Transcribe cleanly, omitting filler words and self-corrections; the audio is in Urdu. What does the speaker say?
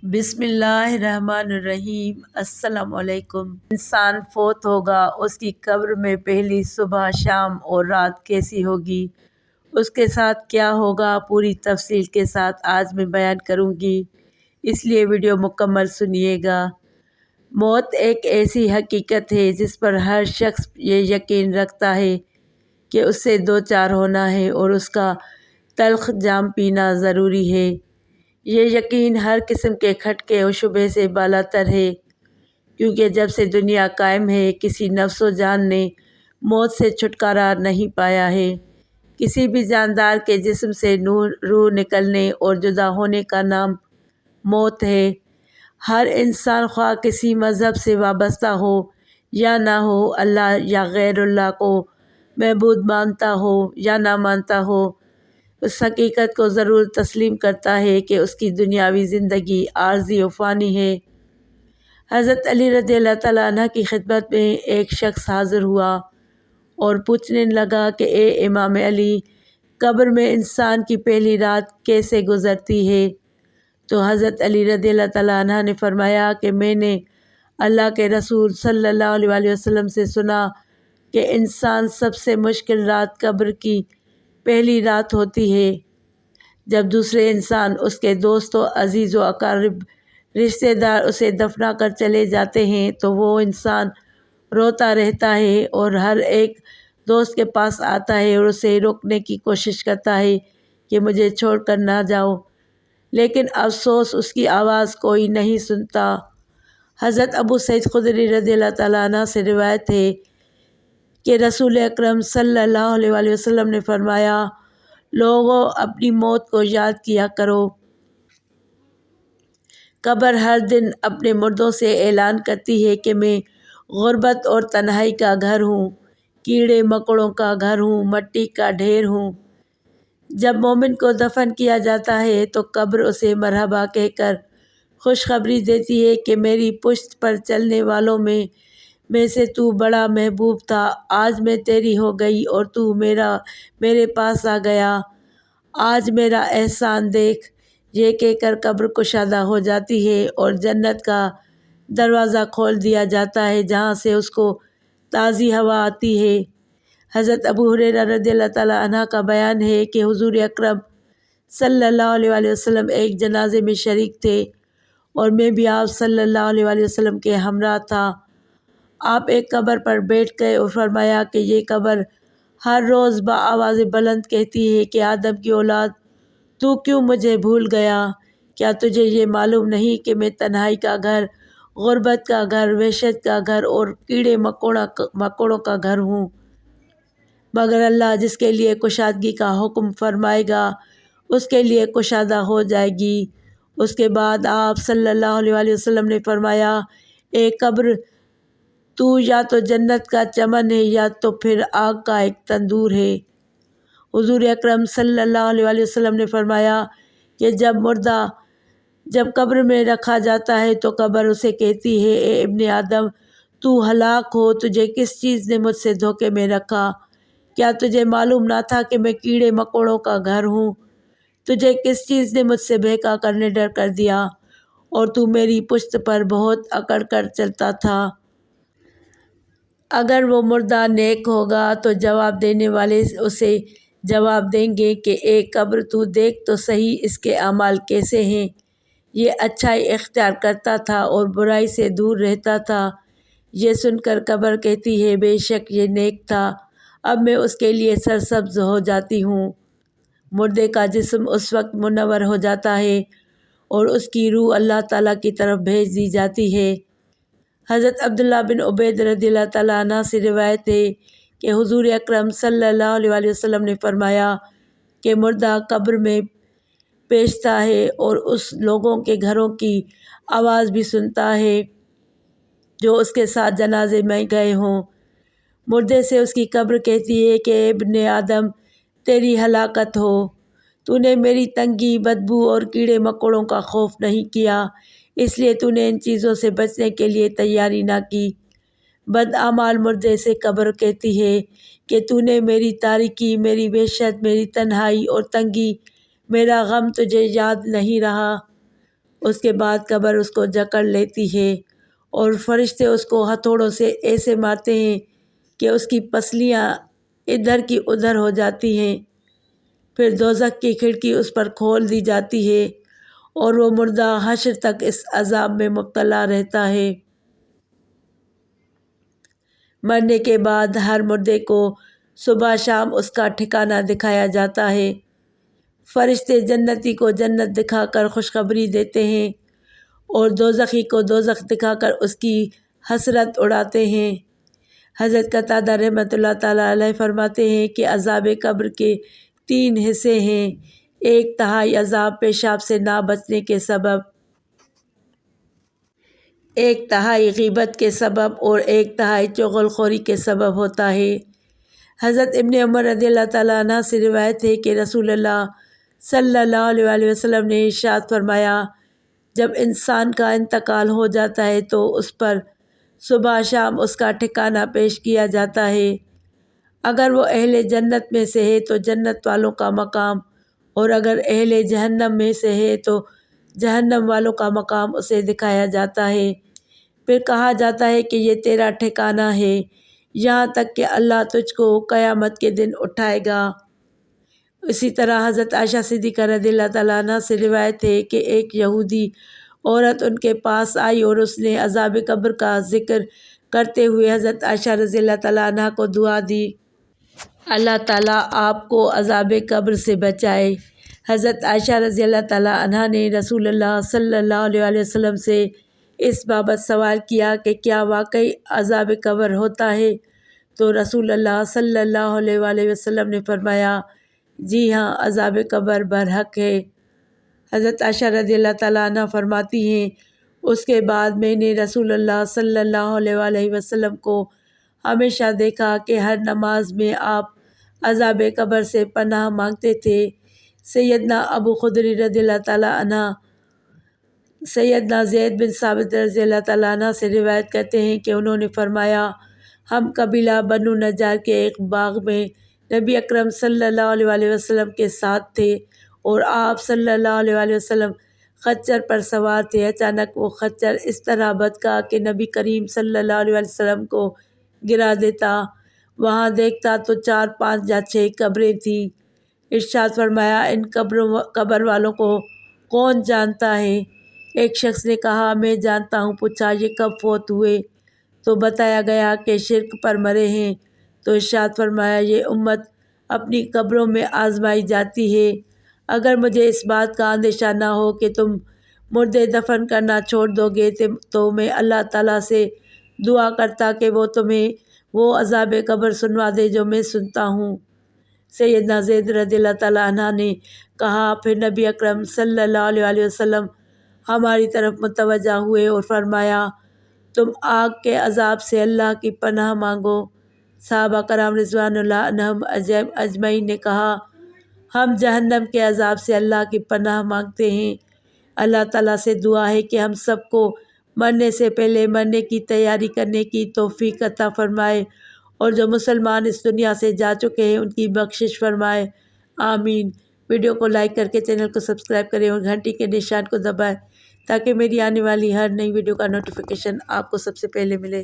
بسم اللہ الرحمن الرحیم۔ السلام علیکم۔ انسان فوت ہوگا، اس کی قبر میں پہلی صبح، شام اور رات کیسی ہوگی، اس کے ساتھ کیا ہوگا، پوری تفصیل کے ساتھ آج میں بیان کروں گی، اس لیے ویڈیو مکمل سنیے گا۔ موت ایک ایسی حقیقت ہے جس پر ہر شخص یہ یقین رکھتا ہے کہ اس سے دو چار ہونا ہے اور اس کا تلخ جام پینا ضروری ہے۔ یہ یقین ہر قسم کے کھٹکے و شبہے سے بالاتر ہے، کیونکہ جب سے دنیا قائم ہے کسی نفس و جان نے موت سے چھٹکارا نہیں پایا ہے۔ کسی بھی جاندار کے جسم سے روح نکلنے اور جدا ہونے کا نام موت ہے۔ ہر انسان خواہ کسی مذہب سے وابستہ ہو یا نہ ہو، اللہ یا غیر اللہ کو معبود مانتا ہو یا نہ مانتا ہو، اس حقیقت کو ضرور تسلیم کرتا ہے کہ اس کی دنیاوی زندگی عارضی و فانی ہے۔ حضرت علی رضی اللہ تعالیٰ عنہ کی خدمت میں ایک شخص حاضر ہوا اور پوچھنے لگا کہ اے امام علی، قبر میں انسان کی پہلی رات کیسے گزرتی ہے؟ تو حضرت علی رضی اللہ تعالیٰ عنہ نے فرمایا کہ میں نے اللہ کے رسول صلی اللہ علیہ وآلہ وسلم سے سنا کہ انسان سب سے مشکل رات قبر کی پہلی رات ہوتی ہے، جب دوسرے انسان، اس کے دوست و عزیز و اقارب رشتہ دار اسے دفنا کر چلے جاتے ہیں تو وہ انسان روتا رہتا ہے اور ہر ایک دوست کے پاس آتا ہے اور اسے روکنے کی کوشش کرتا ہے کہ مجھے چھوڑ کر نہ جاؤ، لیکن افسوس اس کی آواز کوئی نہیں سنتا۔ حضرت ابو سعید خدری رضی اللہ تعالیٰ عنہ سے روایت ہے کہ رسول اکرم صلی اللہ علیہ وآلہ وسلم نے فرمایا، لوگوں اپنی موت کو یاد کیا کرو۔ قبر ہر دن اپنے مردوں سے اعلان کرتی ہے کہ میں غربت اور تنہائی کا گھر ہوں، کیڑے مکوڑوں کا گھر ہوں، مٹی کا ڈھیر ہوں۔ جب مومن کو دفن کیا جاتا ہے تو قبر اسے مرحبا کہہ کر خوشخبری دیتی ہے کہ میری پشت پر چلنے والوں میں سے تو بڑا محبوب تھا، آج میں تیری ہو گئی اور تو میرے پاس آ گیا، آج میرا احسان دیکھ۔ یہ کہہ کر قبر کشادہ ہو جاتی ہے اور جنت کا دروازہ کھول دیا جاتا ہے، جہاں سے اس کو تازی ہوا آتی ہے۔ حضرت ابو ہریرہ رضی اللہ تعالیٰ عنہ کا بیان ہے کہ حضور اکرم صلی اللہ علیہ وآلہ وسلم ایک جنازے میں شریک تھے اور میں بھی آپ صلی اللہ علیہ وآلہ وسلم کے ہمراہ تھا۔ آپ ایک قبر پر بیٹھ گئے اور فرمایا کہ یہ قبر ہر روز بآواز بلند کہتی ہے کہ آدم کی اولاد، تو کیوں مجھے بھول گیا؟ کیا تجھے یہ معلوم نہیں کہ میں تنہائی کا گھر، غربت کا گھر، وحشت کا گھر اور کیڑے مکوڑوں کا گھر ہوں؟ مگر اللہ جس کے لیے کشادگی کا حکم فرمائے گا اس کے لیے کشادہ ہو جائے گی۔ اس کے بعد آپ صلی اللہ علیہ وآلہ وسلم نے فرمایا، اے قبر، تو یا تو جنت کا چمن ہے یا تو پھر آگ کا ایک تندور ہے۔ حضور اکرم صلی اللہ علیہ وآلہ وسلم نے فرمایا کہ جب قبر میں رکھا جاتا ہے تو قبر اسے کہتی ہے، اے ابن آدم، تو ہلاک ہو، تجھے کس چیز نے مجھ سے دھوکے میں رکھا؟ کیا تجھے معلوم نہ تھا کہ میں کیڑے مکوڑوں کا گھر ہوں؟ تجھے کس چیز نے مجھ سے بہکا کر نڈر کر دیا اور تو میری پشت پر بہت اکڑ کر چلتا تھا؟ اگر وہ مردہ نیک ہوگا تو جواب دینے والے اسے جواب دیں گے کہ اے قبر، تو دیکھ تو صحیح اس کے اعمال کیسے ہیں، یہ اچھائی اختیار کرتا تھا اور برائی سے دور رہتا تھا۔ یہ سن کر قبر کہتی ہے، بے شک یہ نیک تھا، اب میں اس کے لیے سرسبز ہو جاتی ہوں۔ مردے کا جسم اس وقت منور ہو جاتا ہے اور اس کی روح اللہ تعالیٰ کی طرف بھیج دی جاتی ہے۔ حضرت عبداللہ بن عبید رضی اللہ تعالیٰ عنہ سے روایت ہے کہ حضور اکرم صلی اللہ علیہ وآلہ وسلم نے فرمایا کہ مردہ قبر میں پیشتا ہے اور اس لوگوں کے گھروں کی آواز بھی سنتا ہے جو اس کے ساتھ جنازے میں گئے ہوں۔ مردے سے اس کی قبر کہتی ہے کہ اے ابن آدم، تیری ہلاکت ہو، تو نے میری تنگی، بدبو اور کیڑے مکوڑوں کا خوف نہیں کیا، اس لیے تو نے ان چیزوں سے بچنے کے لیے تیاری نہ کی۔ بدعمال مردے سے قبر کہتی ہے کہ تو نے میری تاریکی، میری وحشت، میری تنہائی اور تنگی، میرا غم تجھے یاد نہیں رہا، اس کے بعد قبر اس کو جکڑ لیتی ہے اور فرشتے اس کو ہتھوڑوں سے ایسے مارتے ہیں کہ اس کی پسلیاں ادھر کی ادھر ہو جاتی ہیں۔ پھر دوزخ کی کھڑکی اس پر کھول دی جاتی ہے اور وہ مردہ حشر تک اس عذاب میں مبتلا رہتا ہے۔ مرنے کے بعد ہر مردے کو صبح شام اس کا ٹھکانہ دکھایا جاتا ہے۔ فرشتے جنتی کو جنت دکھا کر خوشخبری دیتے ہیں اور دوزخی کو دوزخ دکھا کر اس کی حسرت اڑاتے ہیں۔ حضرت قتادہ رحمۃ اللہ تعالیٰ علیہ فرماتے ہیں کہ عذاب قبر کے 3 حصے ہیں۔ 1/3 عذاب پیشاب سے نہ بچنے کے سبب، 1/3 غیبت کے سبب اور 1/3 چغل خوری کے سبب ہوتا ہے۔ حضرت ابن عمر رضی اللہ تعالیٰ عنہ سے روایت ہے کہ رسول اللہ صلی اللہ علیہ وسلم نے ارشاد فرمایا، جب انسان کا انتقال ہو جاتا ہے تو اس پر صبح شام اس کا ٹھکانہ پیش کیا جاتا ہے۔ اگر وہ اہل جنت میں سے ہے تو جنت والوں کا مقام، اور اگر اہل جہنم میں سے ہے تو جہنم والوں کا مقام اسے دکھایا جاتا ہے۔ پھر کہا جاتا ہے کہ یہ تیرا ٹھکانہ ہے، یہاں تک کہ اللہ تجھ کو قیامت کے دن اٹھائے گا۔ اسی طرح حضرت عائشہ صدیقہ رضی اللہ تعالیٰ عنہ سے روایت ہے کہ ایک یہودی عورت ان کے پاس آئی اور اس نے عذاب قبر کا ذکر کرتے ہوئے حضرت عائشہ رضی اللہ تعالیٰ عنہ کو دعا دی، اللہ تعالیٰ آپ کو عذاب قبر سے بچائے۔ حضرت عائشہ رضی اللہ تعالیٰ عنہ نے رسول اللہ صلی اللہ علیہ وسلم سے اس بابت سوال کیا کہ کیا واقعی عذاب قبر ہوتا ہے؟ تو رسول اللہ صلی اللہ علیہ وسلم نے فرمایا، جی ہاں، عذاب قبر برحق ہے۔ حضرت عائشہ رضی اللہ تعالیٰ عنہ فرماتی ہیں، اس کے بعد میں نے رسول اللہ صلی اللہ علیہ وسلم کو ہمیشہ دیکھا کہ ہر نماز میں آپ عذاب قبر سے پناہ مانگتے تھے۔ سیدنا ابو خدری رضی اللہ تعالیٰ عنہ سیدنا زید بن ثابت رضی اللہ تعالیٰ عنہ سے روایت کرتے ہیں کہ انہوں نے فرمایا، ہم قبیلہ بنو نجار کے ایک باغ میں نبی اکرم صلی اللہ علیہ وسلم کے ساتھ تھے اور آپ صلی اللہ علیہ وسلم خچر پر سوار تھے۔ اچانک وہ خچر اس طرح بھٹکا کہ نبی کریم صلی اللہ علیہ وسلم کو گرا دیتا۔ وہاں دیکھتا تو 4، 5 یا 6 قبریں تھیں۔ ارشاد فرمایا، ان قبر والوں کو کون جانتا ہے؟ ایک شخص نے کہا، میں جانتا ہوں۔ پوچھا، یہ کب فوت ہوئے؟ تو بتایا گیا کہ شرک پر مرے ہیں۔ تو ارشاد فرمایا، یہ امت اپنی قبروں میں آزمائی جاتی ہے۔ اگر مجھے اس بات کا اندیشہ نہ ہو کہ تم مردے دفن کرنا چھوڑ دو گے تو میں اللہ تعالیٰ سے دعا کرتا کہ وہ تمہیں وہ عذاب قبر سنوا دے جو میں سنتا ہوں۔ سیدنا زید رضی اللہ تعالیٰ عنہ نے کہا، پھر نبی اکرم صلی اللہ علیہ وسلم ہماری طرف متوجہ ہوئے اور فرمایا، تم آگ کے عذاب سے اللہ کی پناہ مانگو۔ صحابہ کرام رضوان اللہ عنہم اجمعین نے کہا، ہم جہنم کے عذاب سے اللہ کی پناہ مانگتے ہیں۔ اللہ تعالیٰ سے دعا ہے کہ ہم سب کو مرنے سے پہلے مرنے کی تیاری کرنے کی توفیق عطا فرمائے، اور جو مسلمان اس دنیا سے جا چکے ہیں ان کی بخشش فرمائے، آمین۔ ویڈیو کو لائک کر کے چینل کو سبسکرائب کریں اور گھنٹی کے نشان کو دبائیں تاکہ میری آنے والی ہر نئی ویڈیو کا نوٹیفیکیشن آپ کو سب سے پہلے ملے۔